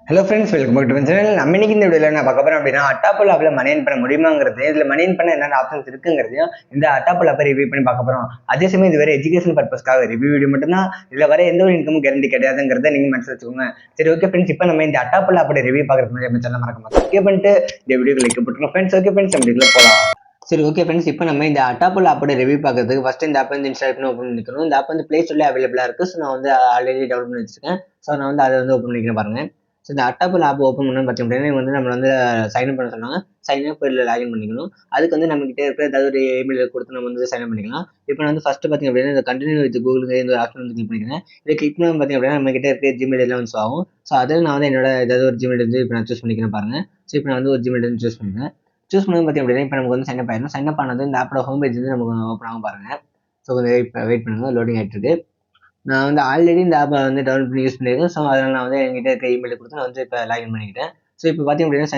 Hello friends, welcome back to my channel. நம்ம இன்னைக்கு இந்த வீடியோவில் நான் பார்க்க போறேன் அப்படின்னா அட்டாப்பல் ஆப்பில் மணி ஏர்ன் பண்ண முடியுமாங்கிறது, இதில் மணி ஏர்ன் பண்ண என்னென்ன ஆப்ஷன்ஸ் இருக்குங்கிறதையும் இந்த அட்டாப்பல் ஆப்பை ரிவ்யூ பண்ணி பார்க்க போகிறோம். அதே சமயம் இது வேறு எஜுகேஷன் பர்பஸ்க்காக ரிவ்யூ வீடியோ மட்டும்தான், இதில் வர எந்த ஒரு இன்கமும் கேரண்டி கிடையாதுங்கிறத நீங்கள் மனசில் வச்சுக்கோங்க. சரி, ஓகே ஃப்ரெண்ட்ஸ், இப்போ நம்ம இந்த அட்டாப்பல் ஆப்போட ரிவ்யூ பார்க்கறதுக்கு முன்னாடி நம்ம சேனல் மறக்காம சப்ஸ்கிரைப் பண்ணிட்டு இந்த வீடியோ லைக் போட்டுருக்கோம். ஃப்ரெண்ட்ஸ், ஓகே ஃப்ரெண்ட்ஸ், நம்ம வீடியோக்குள்ள போகலாம். சரி, ஓகே ஃப்ரெண்ட்ஸ், இப்போ நம்ம இந்த அட்டாப்பல் ஆப்போட ரிவ்யூ பார்க்கறதுக்கு ஃபர்ஸ்ட் இந்த ஆப் வந்து இன்ஸ்டால் பண்ணி ஓப்பன் பண்ணிக்கணும். இந்த ஆப் வந்து பிளே ஸ்டோர்ல அவைலபிளாக இருக்குது. ஸோ நான் வந்து ஆல்ரெடி டவுன்லோட் பண்ணி வச்சிருக்கேன். ஸோ நான் வந்து அதை வந்து ஓப்பன் பண்ணிக்கிறேன் பாருங்க. ஸோ இந்த அட்டாப்பல் ஆப் ஓப்பன் பண்ணணும்னு பார்த்தீங்கன்னா வந்து நம்ம வந்து சைன்அப் பண்ண சொன்னாங்க. சைன்அப் இல்லை லாகின் பண்ணிக்கணும். அதுக்கு வந்து நம்ம கிட்ட இருக்கிற ஏதாவது ஒரு இமெயில் கொடுத்து நம்ம வந்து சைன்அப் பண்ணிக்கலாம். இப்போ நான் வந்து ஃபர்ஸ்ட் பார்த்தீங்க அப்படின்னா இந்த கண்டினியூ வித் கூகுள் இந்த ஆப்ஷன் வந்து கிளிக் பண்ணிக்கிறேன். இதை கிளிக் பண்ணி பார்த்தீங்க அப்படின்னா நம்ம கிட்ட இருக்க ஜிமெயில் எல்லாம் வந்து ஆகும். ஸோ அதில் நான் வந்து என்னோட ஏதாவது ஒரு ஜிமெயில் வந்து இப்போ நான் சூஸ் பண்ணிக்கிறேன் பாருங்க. ஸோ இப்போ நான் வந்து ஒரு ஜிமெயில் வந்து சூஸ் பண்ணிக்கிறேன். சூஸ் பண்ணது பார்த்தீங்க அப்படின்னா இப்போ நமக்கு வந்து சைன்அப் ஆயிடும். சைன்அப் ஆனது இந்த ஆப்போட ஹோம் பேஜ் வந்து நமக்கு ஓப்பன் ஆகும் பாருங்க. ஸோ கொஞ்சம் வெயிட் பண்ணுங்க, லோடிங் ஆகிட்டு இருக்கு. நான் வந்து ஆல்ரெடி இந்த ஆப்பை வந்து டவுன்லோட் பண்ணி யூஸ் பண்ணியிருக்கேன். ஸோ அதனால் நான் வந்து என்கிட்ட இருக்க இமெயில் கொடுத்து நான் வந்து இப்போ லாகின் பண்ணிக்கிட்டேன். ஸோ இப்போ பார்த்தீங்க அப்படின்னா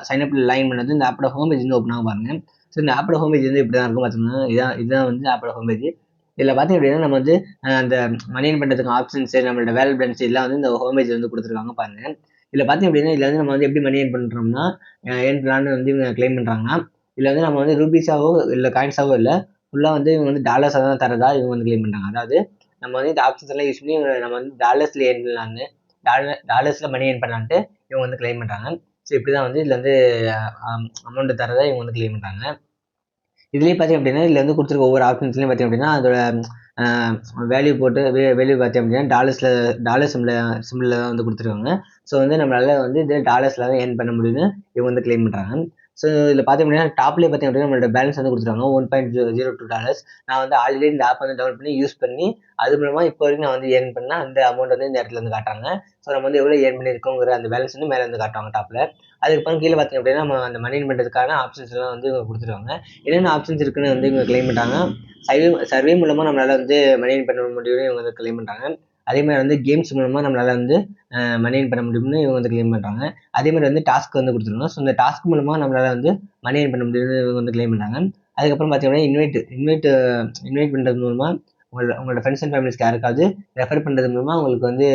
சைனப்பில் லாகின் பண்ணது இந்த ஆப்போட ஹோம் பேஜ் வந்து ஓப்பன் ஆகும் பாருங்க. ஸோ இந்த ஆப்போட ஹோம் பேஜ் வந்து இப்படி தான் இருக்கும் பார்த்தீங்கன்னா, இதுதான் வந்து ஆப்போட ஹோம் பேஜ். இதில் பார்த்தீங்க அப்படின்னா நம்ம வந்து அந்த மணி ஏர்ன் பண்ணுறதுக்கு ஆப்ஷன்ஸ், நம்மளோட வேலை பிளான்ஸ் எல்லாம் வந்து இந்த ஹோம் பேஜ் வந்து கொடுத்துருக்காங்க பாருங்க. இதில் பார்த்தீங்க அப்படின்னா இதில் வந்து நம்ம வந்து எப்படி மணி ஏர்ன் பண்ணுறோம்னா, ஏர்ன் பிளான் வந்து இவங்க கிளைம் பண்ணுறாங்கன்னா, இதில் வந்து நம்ம வந்து ரூபீஸாவோ இல்லை காயின்ஸாவோ இல்லை, ஃபுல்லாக வந்து இவங்க வந்து டாலர்ஸாக தான் தரதா இவங்க வந்து கிளைம் பண்ணுறாங்க. அதாவது நம்ம வந்து இந்த ஆப்ஷன்ஸ் எல்லாம் யூஸ் பண்ணி நம்ம வந்து டாலர்ஸ்ல ஏர்ன் பண்ணலான்னு, டாலர்ஸ்ல மணி ஏர்ன் பண்ணலான்ட்டு இவங்க வந்து கிளைம் பண்றாங்க. ஸோ இப்படிதான் வந்து இதுல வந்து அமௌண்ட் தரதா இவங்க வந்து கிளைம் பண்றாங்க. இதுலயே பார்த்தீங்க அப்படின்னா இதுல வந்து கொடுத்துருக்க ஒவ்வொரு ஆப்ஷன்ஸ்லயும் பார்த்தீங்க அப்படின்னா அதோட வேல்யூ போட்டு வேல்யூ பார்த்தீங்க அப்படின்னா டாலர் சிம்பிள் தான் வந்து கொடுத்துருக்காங்க. ஸோ வந்து நம்மளால வந்து இது டாலர்ஸ்ல தான் ஏர்ன் பண்ண முடியும்னு இவங்க வந்து கிளைம் பண்றாங்க. ஸோ இதில் பார்த்தீங்க அப்படின்னா டாப்லேயே பார்த்தீங்க அப்படின்னா நம்மளோட பேலன்ஸ் வந்து கொடுத்துருக்காங்க $1.02. நான் வந்து ஆல்ரெடி இந்த ஆப் வந்து டவுன்லோட் பண்ணி யூஸ் பண்ணி அது மூலமா இப்போ வரைக்கும் நான் வந்து ஏர்ன் பண்ண அந்த அமௌண்ட் வந்து இந்த இடத்துல வந்து காட்டுறாங்க. ஸோ நம்ம வந்து எவ்வளோ ஏர்ன் பண்ணியிருக்கோங்கிற அந்த பேலன்ஸ் வந்து மேலே வந்து காட்டுவாங்க டாப்ல. அதுக்கப்புறம் கீழே பார்த்தீங்க அப்படின்னா நம்ம அந்த மணி ஏர்ன் பண்ணுறதுக்கான ஆப்ஷன்ஸ் எல்லாம் வந்து இவங்க கொடுத்துருக்காங்க. என்னென்ன ஆப்ஷன்ஸ் இருக்குன்னு வந்து இவங்க கிளைம் பண்ணுறாங்க. சர்வே மூலமா நம்மளால வந்து மணி ஏர்ன் பண்ண முடியும்னு இவங்க வந்து கிளைம் பண்றாங்க. அதே மாதிரி வந்து கேம்ஸ் மூலமா நம்மளால வந்து மணி ஏர்ன் பண்ண முடியும்னு இவங்க வந்து கிளைம் பண்றாங்க. அதே மாதிரி வந்து டாஸ்க் வந்து கொடுத்துருக்காங்க. ஸோ இந்த டாஸ்க் மூலமா நம்மளால வந்து மணி ஏர்ன் பண்ண முடியும்னு இவங்க வந்து கிளைம் பண்றாங்க. அதுக்கப்புறம் பார்த்தீங்கன்னா இன்வைட் பண்றது மூலமா உங்களோட ஃப்ரெண்ட்ஸ் அண்ட் ஃபேமிலிஸ்க்கு யாருக்காவது ரெஃபர் பண்றது மூலமா உங்களுக்கு வந்து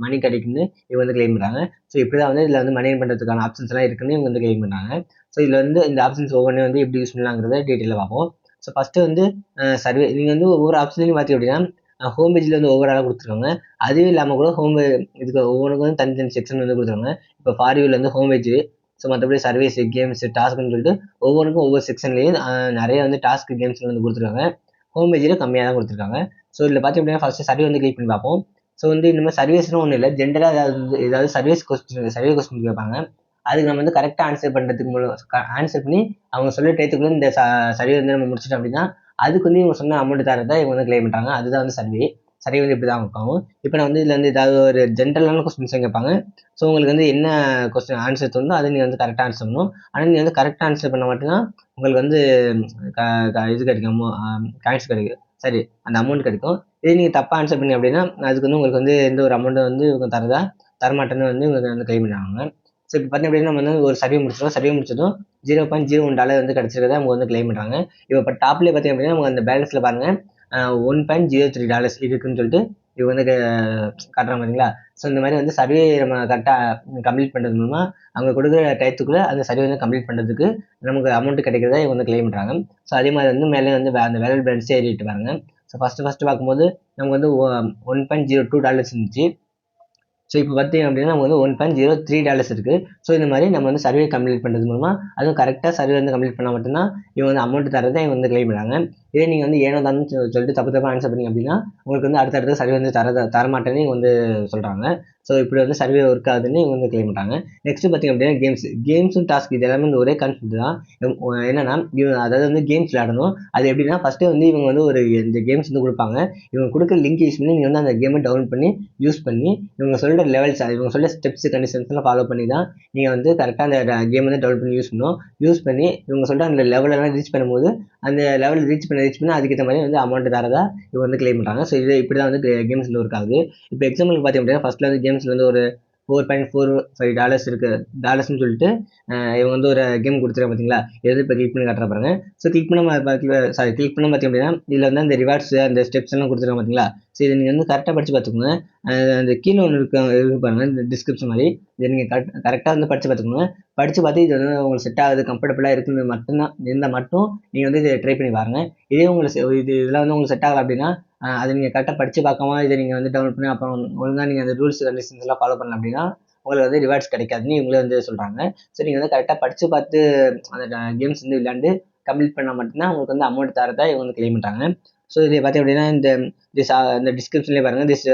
மணி கிடைக்கும்னு இவங்க வந்து கிளைம் பண்றாங்க. ஸோ இப்படிதான் வந்து இதுல வந்து மணி ஏர்ன் பண்றதுக்கான ஆப்ஷன்ஸ் எல்லாம் இருக்குன்னு இவங்க வந்து கிளைம் பண்றாங்க. ஸோ இதுல வந்து இந்த ஆப்ஷன்ஸ் ஒவ்வொன்றும் வந்து எப்படி யூஸ் பண்ணலாங்கிறத டீட்டெயிலாக பார்ப்போம். ஸோ ஃபர்ஸ்ட் வந்து சர்வே நீங்கள் வந்து ஒவ்வொரு ஆப்ஷன்லையும் பார்த்தீங்க அப்படின்னா ஹோம் பேஜில் வந்து ஓவராலாக கொடுத்துருக்காங்க. அதுவும் இல்லாமல் கூட இதுக்கு ஒவ்வொன்றுக்கும் வந்து தனித்தனி செக்ஷன் வந்து கொடுத்துருக்காங்க. இப்போ ஃபாரியூவில் வந்து ஹோம் பேஜ், ஸோ மற்றபடி சர்வீஸ், கேம்ஸ், டாஸ்க்னு சொல்லிட்டு ஒவ்வொன்றுக்கும் ஒவ்வொரு செக்ஷன்லேயும் நிறைய வந்து டாஸ்க் கேம்ஸ் வந்து கொடுத்துருக்காங்க. ஹோம் பேஜில் கம்மியாக தான் கொடுத்துருக்காங்க. ஸோ இதில் பார்த்தீங்க அப்படின்னா ஃபர்ஸ்ட் சர்வே வந்து கிளிக் பண்ணி பார்ப்போம். ஸோ வந்து இந்த மாதிரி சர்வீஸ்னு ஒன்றும் இல்லை, ஜென்ரலாக ஏதாவது சர்வே கொஸ்டின் கேட்பாங்க. அதுக்கு நம்ம வந்து கரெக்டாக ஆன்சர் பண்ணி அவங்க சொல்ல டயத்துக்குள்ள இந்த சர்வே வந்து நம்ம முடிச்சிட்டோம் அப்படின்னா அதுக்கு வந்து இவங்க சொன்ன அமௌண்ட் தரதான் இவங்க வந்து கிளைம் பண்றாங்க. அதுதான் வந்து சர்வே வந்து இப்படிதான் இருக்கும். இப்போ நான் வந்து இதுல வந்து ஏதாவது ஒரு ஜென்ரலான கொஸ்டின்ஸ் கேட்பாங்க. ஸோ உங்களுக்கு வந்து என்ன கொஸ்டின் ஆன்சர் தோணுதோ அதை நீங்க வந்து கரெக்டாக ஆன்சர் பண்ணணும். ஆனால் நீங்க வந்து கரெக்டாக ஆன்சர் பண்ண மட்டும்தான் உங்களுக்கு வந்து இது கிடைக்கும், காயின்ஸ் கிடைக்கும், சரி அந்த அமௌண்ட் கிடைக்கும். இதே நீங்க தப்பா ஆன்சர் பண்ணி அப்படின்னா அதுக்கு வந்து உங்களுக்கு வந்து எந்த ஒரு அமௌண்ட் வந்து இவங்க தரமாட்டேன்னு வந்து இவங்க வந்து கிளைம் பண்ணுவாங்க. ஸோ இப்போ பார்த்தீங்க அப்படின்னா நம்ம வந்து ஒரு சர்வே முடிச்சிடும். சர்வே முடிச்சதும் $0.01 வந்து கிடைச்சிருக்கதை அவங்க வந்து கிளைம் பண்றாங்க. இப்போ டாப்லேயே பார்த்தீங்க அப்படின்னா அவங்க அந்த பேலன்ஸ்ல பாருங்க $1.03 இருக்குன்னு சொல்லிட்டு இவங்க வந்து காட்டுறாங்க பார்த்தீங்களா. ஸோ இந்த மாதிரி வந்து சர்வே நம்ம கரெக்டாக கம்ப்ளீட் பண்ணுறது மூலமா அவங்க கொடுக்குற டயத்துக்குள்ள அந்த சர்வே வந்து கம்ப்ளீட் பண்ணுறதுக்கு நமக்கு அமௌண்ட் கிடைக்கிறதா இவங்க வந்து கிளைம் பண்றாங்க. ஸோ அதே மாதிரி வந்து மேலே வந்து அந்த வேலை பேலன்ஸ் ஏறிட்டு பாருங்க. ஸோ ஃபர்ஸ்ட் பார்க்கும்போது நமக்கு வந்து $1.02 இருந்துச்சு. ஸோ இப்போ பார்த்தீங்க அப்படின்னா நமக்கு வந்து $1.03 இருக்கு. ஸோ இந்த மாதிரி நம்ம வந்து சர்வே கம்ப்ளீட் பண்ணுறது மூலமா அதுவும் கரெக்டாக சர்வே வந்து கம்ப்ளீட் பண்ணால் மட்டும்தான் இவங்க வந்து அமௌண்ட் தரதை இவங்க வந்து கிளைம் பண்ணுறாங்க. இதே நீங்கள் வந்து ஏனோ தானு சொல்லிட்டு தப்பு ஆன்சர் பண்ணீங்க அப்படின்னா உங்களுக்கு வந்து அடுத்தடுத்த சர்வே வந்து தரமாட்டேன்னு இவங்க வந்து சொல்கிறாங்க. ஸோ இப்படி வந்து சர்வே ஒர்க் ஆகுதுன்னு இவங்க வந்து கிளைம் பண்ணுறாங்க. நெக்ஸ்ட் பார்த்தீங்க அப்படின்னா கேம்ஸும் டாஸ்க் இது எல்லாமே வந்து ஒரே கான்செப்ட் தான். என்னன்னா அதாவது வந்து கேம்ஸ் விளையாடணும். அது எப்படின்னா ஃபர்ஸ்ட்டு வந்து இவங்க வந்து இந்த கேம்ஸ் வந்து கொடுப்பாங்க. இவங்க கொடுக்குற லிங்க் யூஸ் பண்ணி நீங்கள் வந்து அந்த கேமை டவுன்லோட் பண்ணி யூஸ் பண்ணி இவங்க சொல்கிற லெவல்ஸ், இவங்க சொல்கிற ஸ்டெப்ஸ், கண்டிஷன்ஸ்லாம் ஃபாலோ பண்ணி தான் நீங்கள் வந்து கரெக்டாக அந்த கேம் வந்து டெவலப் பண்ணி யூஸ் பண்ணணும். யூஸ் பண்ணி இவங்க சொல்கிற அந்த லெவலெல்லாம் ரீச் பண்ணும்போது அந்த லெவல் ரீச் பண்ணி அதுக்கேற்ற மாதிரி வந்து அமௌண்ட் தரதா இவங்க வந்து கிளைம் பண்ணுறாங்க. ஸோ இப்படி தான் வந்து கேம்ஸில் ஒர்க் ஆகுது. இப்போ எக்ஸாம்பிளுக்கு பார்த்தீங்க அப்படின்னா ஃபர்ஸ்ட்ல வந்து கேம்ஸில் வந்து ஒரு $4.45 இருக்கு டாலர்ஸ்னு சொல்லிட்டு இவங்க வந்து ஒரு கேம் கொடுத்துருக்காங்க பார்த்தீங்களா. எது இப்போ கிளிக் பண்ணி காட்டுற பாருங்க. ஸோ கிளிக் பண்ண கிளிக் பண்ண பார்த்தீங்க அப்படின்னா இதில் வந்து அந்த ரிவார்ட்ஸ் அந்த ஸ்டெப்ஸ் எல்லாம் கொடுத்துருக்காங்க பார்த்தீங்களா. ஸோ இதை நீங்கள் வந்து கரெக்டாக படித்து பார்த்துக்கோங்க. அந்த கீழே ஒன்று இருக்கு பாருங்க, இந்த டிஸ்கிரிப்ஷன் மாதிரி. இதை நீங்கள் கரெக்டாக வந்து படித்து பார்த்துக்கோங்க. படித்து பார்த்து இது வந்து உங்களுக்கு செட் ஆகுது, கம்ஃபர்டபுளாக இருக்குது மட்டும்தான் இருந்தால் மட்டும் நீங்கள் வந்து இதை ட்ரை பண்ணி பாருங்க. இதே உங்களுக்கு இதெல்லாம் வந்து உங்களுக்கு செட் ஆகலை அப்படின்னா அதை நீங்கள் கரெக்டாக படித்து பார்க்காம இதை நீங்கள் வந்து டவுன்லோட் பண்ணி அப்புறம் ஒழுங்காக நீங்கள் அந்த ரூல்ஸ் கண்டிஷன்ஸ் எல்லாம் ஃபாலோ பண்ணல அப்படின்னா உங்களுக்கு வந்து ரிவார்ட்ஸ் கிடைக்காதுன்னு இவங்களே வந்து சொல்கிறாங்க. ஸோ நீங்கள் வந்து கரெக்டாக படித்து பார்த்து அந்த கேம்ஸ் வந்து விளையாண்டு கம்ப்ளீட் பண்ணால் மட்டும்தான் உங்களுக்கு வந்து அமௌண்ட் தரதா இவங்க வந்து கிளைம் பண்ணுறாங்க. ஸோ இதை பார்த்தீங்க அப்படின்னா இந்த டிஸ்கிரிப்ஷன்லேயே பாருங்கள், this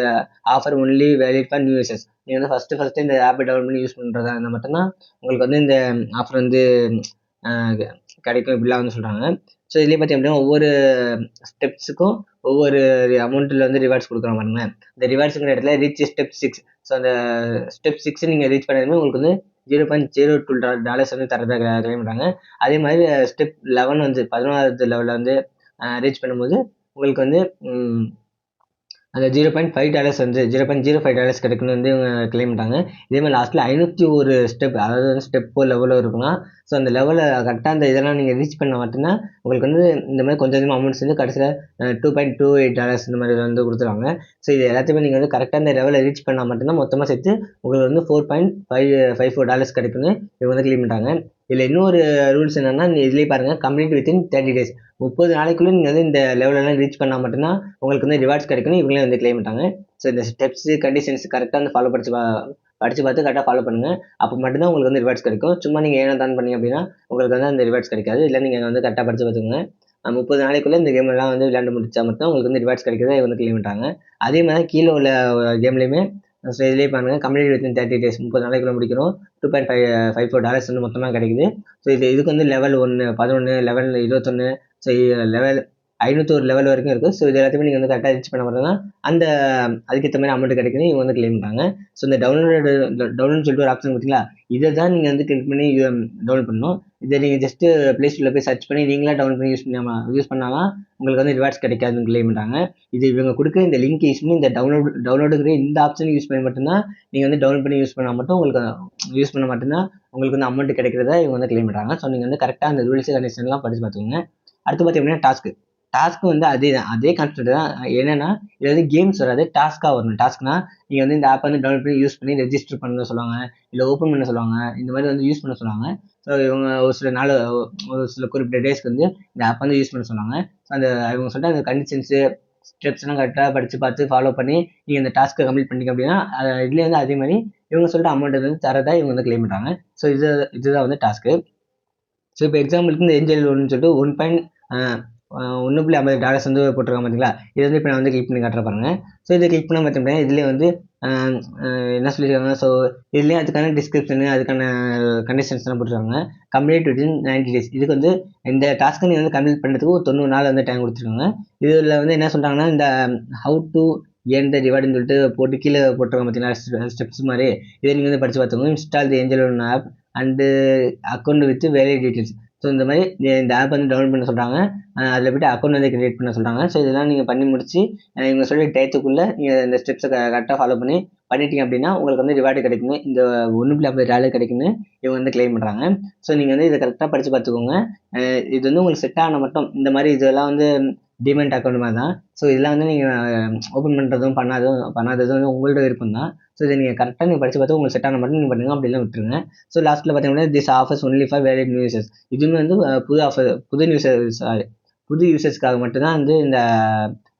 offer only valid for new users. நீங்கள் வந்து ஃபஸ்ட்டு இந்த ஆப்பை டவுன்லோட் பண்ணி யூஸ் பண்ணுறதா இருந்தால் மட்டும்தான் உங்களுக்கு வந்து இந்த ஆஃபர் வந்து கிடைக்கும் இப்படிலாம் வந்து சொல்கிறாங்க. ஸோ இதுலேயே பார்த்தீங்க அப்படின்னா ஒவ்வொரு ஸ்டெப்ஸுக்கும் ஒவ்வொரு அமௌண்ட்டில் வந்து ரிவார்ட்ஸ் கொடுக்குற பாருங்க. இந்த ரிவார்ட்ஸுங்கிற இடத்துல ரீச் ஸ்டெப் 6. ஸோ அந்த ஸ்டெப் 6 நீங்கள் ரீச் பண்ணதுமே உங்களுக்கு வந்து $0.02 வந்து தரதாக கிளைம் பண்ணுறாங்க. அதே மாதிரி ஸ்டெப் 11 வந்து 11வது லெவலில் வந்து ரீச் பண்ணும்போது உங்களுக்கு வந்து அந்த $0.5 வந்து $0.05 கிடைக்குன்னு வந்து இவங்க கிளைம் பண்ணுறாங்க. இதே மாதிரி லாஸ்ட்டில் 501 ஸ்டெப், அதாவது வந்து ஸ்டெப் லெவலில் இருக்குன்னா ஸோ அந்த லெவலில் கரெக்டாக அந்த இதெல்லாம் நீங்கள் ரீச் பண்ண மட்டும்தான் உங்களுக்கு வந்து இந்த மாதிரி கொஞ்சம் கொஞ்சமாக அமௌண்ட்ஸ் வந்து கடைசியில் $2.28 இந்த மாதிரி வந்து கொடுத்துருவாங்க. ஸோ இது எல்லாத்தையுமே நீங்கள் வந்து கரெக்டாக அந்த லெவலில் ரீச் பண்ணால் மட்டும்தான் மொத்தமாக சேர்த்து உங்களுக்கு வந்து $4.54 கிடைக்குன்னு இவங்க வந்து கிளைம் பண்ணுறாங்க. இதில் இன்னொரு ரூல்ஸ் என்னென்னா, இதுலேயே பாருங்கள், கம்ப்ளீட் வித்தின் 30 days, 30 நாளைக்குள்ளே நீங்கள் வந்து இந்த லெவலெல்லாம் ரீச் பண்ணால் மட்டும்தான் உங்களுக்கு வந்து ரிவார்ட்ஸ் கிடைக்குன்னு இவங்களே வந்து கிளைம் பண்ணுறாங்க. ஸோ இந்த ஸ்டெப்ஸு கண்டிஷன்ஸ் கரெக்டாக வந்து ஃபாலோ படித்து பார்த்து கரெக்டாக ஃபாலோ பண்ணுங்கள். அப்போ மட்டும்தான் உங்களுக்கு வந்து ரிவார்ட்ஸ் கிடைக்கும். சும்மா நீங்கள் ஏனோ தான் பண்ணீங்க அப்படின்னா உங்களுக்கு வந்து அந்த ரிவார்ட்ஸ் கிடைக்காது. இல்லை நீங்கள் வந்து கரெக்டாக படித்து பார்த்துக்கோங்க. 30 நாளைக்குள்ளே இந்த கேமெல்லாம் வந்து விளையாண்டு முடிச்சா மட்டும் உங்களுக்கு வந்து ரிவார்ட்ஸ் கிடைக்கிறத வந்து கிளைம் பண்ணுறாங்க. அதே மாதிரி கீழே உள்ள கேம்லேயுமே ஸோ இதுலேயே பாருங்கள், கம்ப்ளீட் வித்தின் 30 days, 30 நாளைக்குள்ளே முடிக்கணும், $2.54 வந்து மொத்தமாக கிடைக்குது. ஸோ இதுக்கு வந்து level 1, 11, level 21, so level 501 level வரைக்கும் இருக்குது. ஸோ இது எல்லாத்தையுமே நீங்கள் வந்து கரெக்டாக ரீச் பண்ண மட்டும் தான் அந்த அதுக்கேற்ற மாதிரி அமௌண்ட் கிடைக்குது இவங்க வந்து கிளைம் பண்ணுறாங்க. ஸோ இந்த டவுன்லோட் சொல்லிட்டு ஒரு ஆப்ஷன் பார்த்தீங்களா, இதை தான் நீங்கள் வந்து கிளிக் பண்ணி டவுன்லோட் பண்ணணும். இதை நீங்கள் ஜஸ்ட்டு ப்ளே ஸ்டோரில் போய் சர்ச் பண்ணி நீங்களாக டவுன்லோட் பண்ணி யூஸ் பண்ணாலும் உங்களுக்கு வந்து ரிவார்ட்ஸ் கிடைக்காதுன்னு கிளைம் பண்ணுறாங்க. இது இவங்க கொடுக்குற இந்த லிங்க் யூஸ் பண்ணி இந்த டவுன்லோடுங்கிற இந்த ஆப்ஷன் யூஸ் பண்ணி மட்டும்தான் நீங்கள் வந்து டவுன்லோட் பண்ணி யூஸ் பண்ணால் மட்டும் உங்களுக்கு யூஸ் பண்ண மட்டும்தான் உங்களுக்கு வந்து அமௌண்ட் கிடைக்கிறதா இவங்க வந்து கிளைம் பண்ணுறாங்க. ஸோ நீங்கள் வந்து கரெக்டாக அந்த ரூல்ஸ் கண்டிஷன்லாம் படித்து பார்த்துக்கோங்க. அடுத்து பார்த்தீங்கன்னா டாஸ்க்கு வந்து அதே கான்செப்ட் தான். என்னென்னா இது வந்து கேம்ஸ் வராது, டாஸ்க்காக வரணும். டாஸ்க்னா நீங்கள் வந்து இந்த ஆப்பை வந்து டவுன்லோட் பண்ணி யூஸ் பண்ணி ரெஜிஸ்டர் பண்ண சொல்லுவாங்க, இல்லை ஓப்பன் பண்ண சொல்லுவாங்க, இந்த மாதிரி வந்து யூஸ் பண்ண சொல்லுவாங்க. ஸோ இவங்க ஒரு சில குறிப்பிட்ட டேஸ்க்கு வந்து இந்த ஆப் வந்து யூஸ் பண்ண சொன்னாங்க. ஸோ இவங்க சொல்லிட்டு அந்த கண்டிஷன்ஸு ஸ்டெப்ஸ்லாம் கரெக்டாக படித்து பார்த்து ஃபாலோ பண்ணி நீங்கள் இந்த டாஸ்க்கை கம்ப்ளீட் பண்ணிங்க அப்படின்னா இதுலேயே வந்து அதே மாதிரி இவங்க சொல்லிட்டு அமௌண்ட் வந்து தரதா இவங்க வந்து கிளைம் பண்ணுறாங்க. ஸோ இதுதான் வந்து டாஸ்க்கு. ஸோ இப்போ எக்ஸாம்பிளுக்கு இந்த ஏஞ்சல் லோன்னு சொல்லிட்டு $1.50 வந்து போட்டிருக்காங்க பார்த்தீங்களா. இது வந்து இப்போ நான் வந்து கிளிக் பண்ணி காட்டுற பாருங்க. ஸோ இதை கிளிக் பண்ண பார்த்தீங்கன்னா இதுலேயே வந்து என்ன சொல்லியிருக்காங்க, ஸோ இதுலேயே அதுக்கான டிஸ்கிரிப்ஷனு அதுக்கான கண்டிஷன்ஸ்லாம் போட்டிருக்காங்க. Complete within 90 days. இதுக்கு வந்து இந்த டாஸ்க்கை நீங்கள் வந்து கம்ப்ளீட் பண்ணுறதுக்கு ஒரு 90 நாள் வந்து டைம் கொடுத்துருக்காங்க. இதில் வந்து என்ன சொல்கிறாங்கன்னா, இந்த ஹவு டு ஏர்ன் த ரிவார்டுன்னு சொல்லிட்டு போட்டு கீழே போட்டிருக்காங்க பார்த்தீங்கன்னா ஸ்டெப்ஸ் மாதிரி. இதை நீங்கள் வந்து படித்து பார்த்துக்கோங்க. Install the Angel loan app and account with valid details. So இந்த மாதிரி இந்த ஆப் வந்து டவுன்லோட் பண்ண சொல்கிறாங்க. அதில் போய்ட்டு அக்கௌண்ட் வந்து கிரியேட் பண்ண சொல்கிறாங்க. ஸோ இதெல்லாம் நீங்கள் பண்ணி முடிச்சு இவங்க சொல்லி டயத்துக்குள்ளே நீங்கள் இந்த ஸ்டெப்ஸை கரெக்டாக ஃபாலோ பண்ணிட்டீங்க அப்படின்னா உங்களுக்கு வந்து ரிவார்டு கிடைக்குன்னு, இந்த $1.50 கிடைக்குன்னு இவங்க வந்து கிளைம் பண்ணுறாங்க. ஸோ நீங்கள் வந்து இதை கரெக்டாக படித்து பார்த்துக்கோங்க. இது வந்து உங்களுக்கு செட் ஆன மட்டும் இந்த மாதிரி இதெல்லாம் வந்து டிமெண்ட் அக்கௌண்ட் மாதிரி தான். ஸோ இதெல்லாம் வந்து நீங்கள் ஓப்பன் பண்ணுறதும் பண்ணாததும் வந்து உங்களோட விருப்பம் தான். ஸோ இதை நீங்கள் கரெக்டாக நீங்கள் படித்து பார்த்து உங்களுக்கு செட் ஆன மட்டும் நீங்கள் பண்ணுங்கள், அப்படிலாம் விட்டுருங்க. ஸோ லாஸ்ட்டில் பார்த்தீங்கன்னா this offers only for valid new users. இதுவுமே வந்து புது யூசர்ஸ்க்காக மட்டும்தான் வந்து இந்த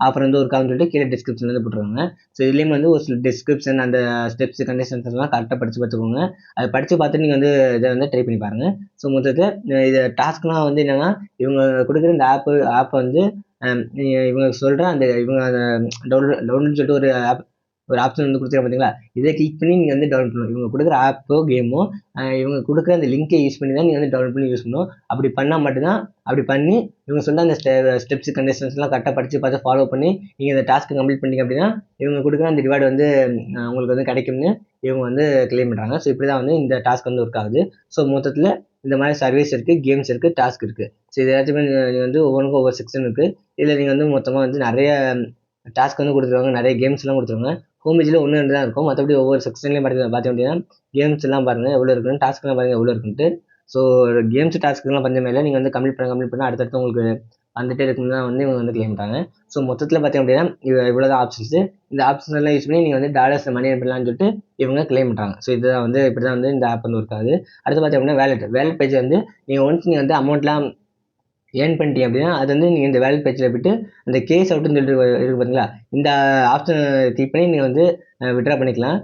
ஆஃபர் வந்து ஒரு காலம் சொல்லிட்டு கீழே டிஸ்கிரிப்ஷன் வந்து போட்டுருக்காங்க. ஸோ இதுலேயும் வந்து ஒரு சில டிஸ்கிரிப்ஷன் அந்த ஸ்டெப்ஸ் கண்டிஷன்ஸ் எல்லாம் கரெக்டாக படித்து பார்த்துக்கோங்க. அதை படித்து பார்த்து நீங்கள் வந்து இதை வந்து ட்ரை பண்ணி பாருங்கள். ஸோ மொத்தத்தில் இது டாஸ்க்லாம் வந்து என்னென்னா இவங்க கொடுக்குற இந்த ஆப்பை வந்து இவங்க சொல்கிற இவங்க டவுன்லோட் சொல்லிட்டு ஒரு ஆப்ஷன் வந்து கொடுத்துருக்காங்க பார்த்தீங்களா. இதை கிளிக் பண்ணி நீங்கள் வந்து டவுன்லோட் பண்ணணும். இவங்க கொடுக்குற ஆப்போ கேமோ இவங்க கொடுக்குற அந்த லிங்கை யூஸ் பண்ணி தான் நீங்கள் வந்து டவுன்லோட் பண்ணி யூஸ் பண்ணணும். அப்படி பண்ணால் மட்டும்தான், அப்படி பண்ணி இவங்க சொன்ன அந்த ஸ்டெப்ஸ் கண்டிஷன்ஸ்லாம் கரெக்டாக படித்து பார்த்து ஃபாலோ பண்ணி நீங்கள் இந்த டாஸ்க்கு கம்ப்ளீட் பண்ணிங்க அப்படின்னா இவங்க கொடுக்குற அந்த ரிவார்டு வந்து உங்களுக்கு வந்து கிடைக்கும்னு இவங்க வந்து கிளைம் பண்ணுறாங்க. ஸோ இப்படி தான் வந்து இந்த டாஸ்க் வந்து ஒர்க் ஆகுது. ஸோ மொத்தத்தில் இந்த மாதிரி சர்வீஸ் இருக்குது, கேம்ஸ் இருக்குது, டாஸ்க் இருக்குது. ஸோ இது எல்லாத்தையுமே நீங்கள் வந்து ஒவ்வொன்றுக்கும் ஒவ்வொரு செக்ஷன் இருக்குது. இதில் நீங்கள் வந்து மொத்தமாக வந்து நிறைய டாஸ்க் வந்து கொடுத்துருவாங்க, நிறைய கேம்ஸ்லாம் கொடுத்துருவாங்க. ஹோம் பேஜில் ஒன்று ரெண்டு தான் இருக்கும். மற்றபடி ஒவ்வொரு செக்ஷன்லையும் பார்த்தீங்க அப்படின்னா கேம்ஸ் எல்லாம் பாருங்கள் எவ்வளோ இருக்குன்னு, டாஸ்க்லாம் பாருங்கள் எவ்வளோ இருக்குன்ட்டு. ஸோ கேம்ஸ் டாஸ்க்குலாம் பஞ்சமே இல்லை. நீங்கள் வந்து கம்ப்ளீட் பண்ண அடுத்தடுத்து உங்களுக்கு வந்துட்டே இருக்குன்னு தான் வந்து இவங்க வந்து கிளைம் பண்ணுறாங்க. ஸோ மொத்தத்தில் பார்த்தீங்க அப்படின்னா இவ்வளோ தான் ஆப்ஷன்ஸு. இந்த ஆப்ஷன் எல்லாம் யூஸ் பண்ணி நீங்கள் வந்து டாலர்ஸில் மணி பண்ணலாம்னு சொல்லிட்டு இவங்க கிளைம் பண்ணுறாங்க. ஸோ இதுதான் வந்து இப்படி தான் வந்து இந்த ஆப் வந்து ஒர்க் ஆகுது. அடுத்து பார்த்தீங்க அப்படின்னா வேலட் பேஜ் வந்து நீங்கள் ஒன்ஸ் நீங்கள் வந்து அமௌண்ட்லாம் ஏர்ன் பண்ணிட்டீங்க அப்படின்னா அது வந்து நீங்கள் இந்த வேலட் பேஜில் போய்ட்டு அந்த கேஸ் அவுட்டுன்னு சொல்லிட்டு இருக்கு பார்த்தீங்களா, இந்த ஆப்ஷன் கிளிக் பண்ணி நீங்கள் வந்து விட்ரா பண்ணிக்கலாம்.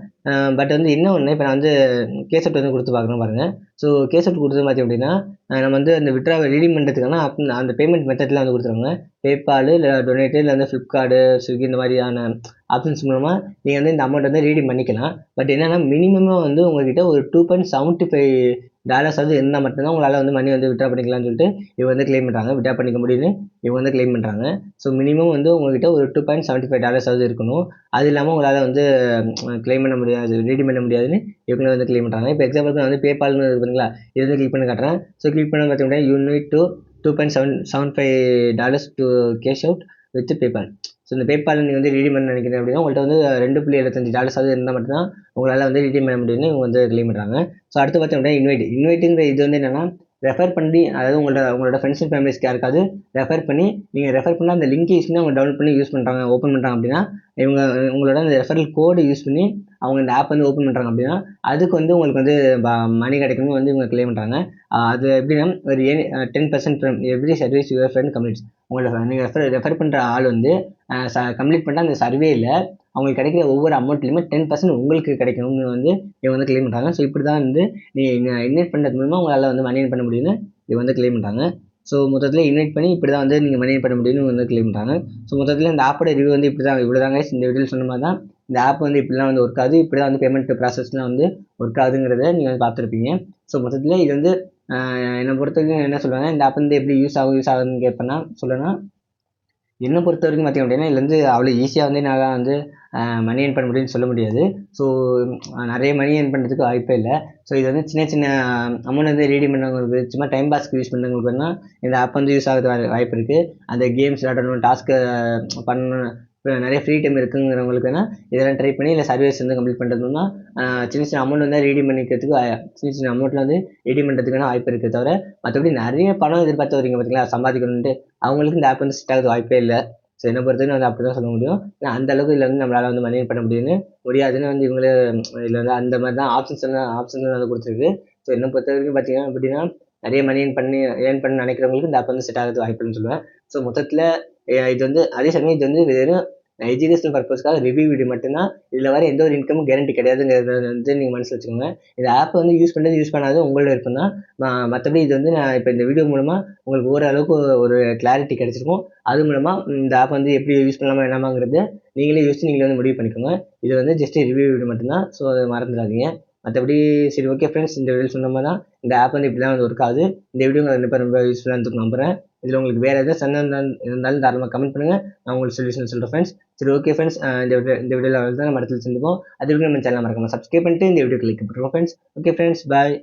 பட் வந்து என்ன ஒன்று, இப்போ நான் வந்து கேஸ் அவுட் வந்து கொடுத்து பார்க்குறேன் பாருங்கள். ஸோ கேஸ் அவுட் கொடுத்து பார்த்தீங்க அப்படின்னா நம்ம வந்து அந்த விட்ராவை ரீடீம் பண்ணுறதுக்கான அந்த பேமெண்ட் மெத்தட்லாம் வந்து கொடுத்துருவாங்க. பேபால் இல்லை டொனேட்டு இல்லை வந்து ஃப்ளிப்கார்டு, ஸ்விக்கி இந்த மாதிரியான ஆப்ஷன்ஸ் மூலமாக நீங்கள் வந்து இந்த அமௌண்ட் வந்து ரீடீம் பண்ணிக்கலாம். பட் என்னென்னா மினிமமாக வந்து உங்கள்கிட்ட ஒரு $2.75 வந்து இருந்தால் மட்டும்தான் உங்களால் வந்து மணி வந்து விட்ரா பண்ணிக்கலாம்னு சொல்லிட்டு இவங்க வந்து கிளைம் பண்ணுறாங்க. விட்ரா பண்ணிக்க முடியும்னு இவங்க வந்து கிளைம் பண்ணுறாங்க. ஸோ மினிமம் வந்து உங்கள்கிட்ட ஒரு $2.75 இருக்கணும். அது இல்லாமல் உங்களால் வந்து கிளைம் பண்ண முடியாது, ரீடீம் பண்ண முடியாதுன்னு இவங்க வந்து கிளைம் பண்ணுறாங்க. இப்போ எக்ஸாம்பிளுக்கு நான் வந்து பேபால்னு இருக்குங்களா, இது வந்து கிளிக் பண்ணி காட்டுறேன். ஸோ கிளிக் பண்ண பார்த்தீங்கன்னா you need to $2.75 to cash out with PayPal. So இந்த பேபால் நீங்கள் வந்து ரீடீம் பண்ண நினைக்கிறேன் அப்படின்னா உங்கள்கிட்ட வந்து $2.75 இருந்தால் மட்டும்தான் உங்களால் வந்து ரீடீம் பண்ண முடியும்னு இவங்க வந்து கிளைம் பண்ணுறாங்க. ஸோ அடுத்து பார்த்தீங்கன்னா இன்வைட்டுங்கிற இது வந்து என்னென்னா ரெஃபர் பண்ணி, அதாவது உங்களோட ஃப்ரெண்ட்ஸ் அண்ட் ஃபேமிலிஸ்க்கு யாருக்காவது ரெஃபர் பண்ணி, நீங்கள் ரெஃபர் பண்ணால் அந்த லிங்க் யூஸ் பண்ணி அவங்க டவுன்லோட் பண்ணி யூஸ் பண்ணுறாங்க, ஓப்பன் பண்ணுறாங்க அப்படின்னா இவங்க உங்களோட அந்த ரெஃபரல் கோடு யூஸ் பண்ணி அவங்க இந்த ஆப் வந்து ஓப்பன் பண்ணுறாங்க அப்படின்னா அதுக்கு வந்து உங்களுக்கு வந்து மணி கிடைக்கணும்னு வந்து இவங்க கிளைம் பண்ணுறாங்க. அது எப்படின்னா ஒரு 10% from every service your friend completes. உங்களோட நீங்கள் ரெஃபர் பண்ணுற ஆள் வந்து கம்ப்ளீட் பண்ண அந்த சர்வேயில் அவங்களுக்கு கிடைக்கிற ஒவ்வொரு அமௌண்ட்லையுமே 10% உங்களுக்கு கிடைக்கணும்னு வந்து இவங்க வந்து கிளைம் பண்ணுறாங்க. ஸோ இப்படி தான் வந்து நீங்கள் இன்வைட் பண்ணுறது மூலமாக உங்களால் வந்து மணி பண்ண முடியும்னு இவங்க வந்து கிளைம் பண்ணுறாங்க. ஸோ மொத்தத்தில் இன்வைட் பண்ணி இப்படி தான் வந்து நீங்கள் மணி பண்ண முடியும்னு வந்து கிளைம் பண்ணுறாங்க. ஸோ மொத்தத்தில் இந்த ஆப்போட ரிவ்யூ வந்து இப்படி தான், இவ்வளோ தாங்க இந்த வீடியோவில் சொன்ன மாதிரி தான் இந்த ஆப் வந்து இப்படிலாம் வந்து ஒர்க் ஆகுது, இப்படி தான் வந்து பேமெண்ட் ப்ராசஸ்லாம் வந்து ஒர்க் ஆகுதுங்கிறத நீங்கள் வந்து பார்த்துருப்பீங்க. ஸோ மொத்தத்தில் இது வந்து என்னை பொறுத்த வரைக்கும் என்ன சொல்லுவாங்க, இந்த ஆப் வந்து எப்படி யூஸ் ஆகுதுன்னு கேட்பேன்னா சொல்லணும்னா, என்னை பொறுத்த வரைக்கும் பார்த்திங்க அப்படின்னா இதில் வந்து அவ்வளோ ஈஸியாக வந்து நான் வந்து மணி ஏர்ன் பண்ண முடியும்னு சொல்ல முடியாது. ஸோ நிறைய மணி ஏர்ன் பண்ணுறதுக்கு வாய்ப்பே இல்லை. ஸோ இது வந்து சின்ன சின்ன அமௌண்ட் வந்து ரீடீம் பண்ணுறவங்களுக்கு, சும்மா டைம் பாஸ்க்கு யூஸ் பண்ணுறவங்களுக்கு வேணால் இந்த ஆப் வந்து யூஸ் ஆகிறது வாய்ப்பு இருக்குது. அந்த கேம்ஸ் விளாடணும், டாஸ்க்கு பண்ணணும், இப்போ நிறைய ஃப்ரீ டைம் இருக்குங்கிறவங்களுக்கு வேணால் இதெல்லாம் ட்ரை பண்ணி இல்லை சர்வீஸ் வந்து கம்ப்ளீட் பண்ணுறதுனா சின்ன சின்ன அமௌண்ட் வந்து ரீடீம் பண்ணிக்கிறதுக்கு, சின்ன சின்ன அமௌண்ட்டில் வந்து ரீடீம் பண்ணுறதுக்கான வாய்ப்பு இருக்குது. தவிர மற்றபடி நிறைய பணம் எதிர்பார்த்து வரீங்க பார்த்தீங்களா, சம்பாதிக்கணுன்ட்டு, அவங்களுக்கு இந்த ஆப் வந்து செட் ஆகுது வாய்ப்பே இல்லை. ஸோ என்னை பொறுத்தவரைக்கும் வந்து அப்படி தான் சொல்ல முடியும். ஏன்னா அந்த அளவுக்கு இதில் வந்து நம்மளால் வந்து மணி பண்ண முடியாதுன்னு வந்து இவங்களே இதில் வந்து அந்த மாதிரி தான் ஆப்ஷன்ஸ் வந்து கொடுத்துருக்கு. ஸோ என்னை பொறுத்த வரைக்கும் பார்த்தீங்கன்னா அப்படின்னா நிறைய மணி ஏர்ன் பண்ண நினைக்கிறவங்களுக்கு இந்த ஆப் வந்து செட் ஆகிறது வாய்ப்புன்னு சொல்லுவேன். ஸோ மொத்தத்தில் இது வந்து அதே சமயம் இது வந்து வெறும் எஜுகேஷனல் பர்பஸ்க்காக ரிவ்யூ வீடியோ மட்டும்தான். இதில் வர எந்த ஒரு இன்கமும் கேரண்டி கிடையாதுங்கிறத வந்து நீங்கள் மனசில் வச்சுக்கோங்க. இந்த ஆப் வந்து யூஸ் பண்ணாது உங்களோட விருப்பம் தான். மற்றபடி இது வந்து நான் இப்போ இந்த வீடியோ மூலமாக உங்களுக்கு ஓரளவுக்கு ஒரு கிளாரிட்டி கிடைச்சிருக்கும். அது மூலமாக இந்த ஆப் வந்து எப்படி யூஸ் பண்ணலாமா வேணாமாங்கிறது நீங்களே யோசிச்சு நீங்களே வந்து முடிவு பண்ணிக்கோங்க. இது வந்து ஜஸ்ட் ரிவ்யூ வீடியோ மட்டும்தான். ஸோ அதை மறந்துடாதீங்க. மற்றபடி சரி, ஓகே ஃப்ரெண்ட்ஸ், இந்த வீடியோ சொன்ன மாதிரி தான் இந்த ஆப் வந்து இப்படி தான் வந்து ஒர்க் ஆகுது. இந்த வீடியோ உங்களுக்கு ரொம்ப யூஸ்ஃபுல்லாக இருந்துக்கும் நம்புறேன். இதில் உங்களுக்கு வேறு எதாவது சந்தேகம் இருந்தாலும் தாராளமாக கமெண்ட் பண்ணுங்கள். நான் உங்களுக்கு சொல்யூஷன் சொல்கிறேன் ஃப்ரெண்ட்ஸ். சரி, ஓகே ஃப்ரெண்ட்ஸ், இந்த வீடியோவில் தான் நம்ம இடத்துல சந்திப்போம். அது வரைக்கும் நம்ம சேனல் மறக்காம சப்ஸ்கிரைப் பண்ணிட்டு இந்த வீடியோ கிளிக் பண்ணுறோம் ஃப்ரெண்ட்ஸ். ஓகே ஃப்ரெண்ட்ஸ், பாய்.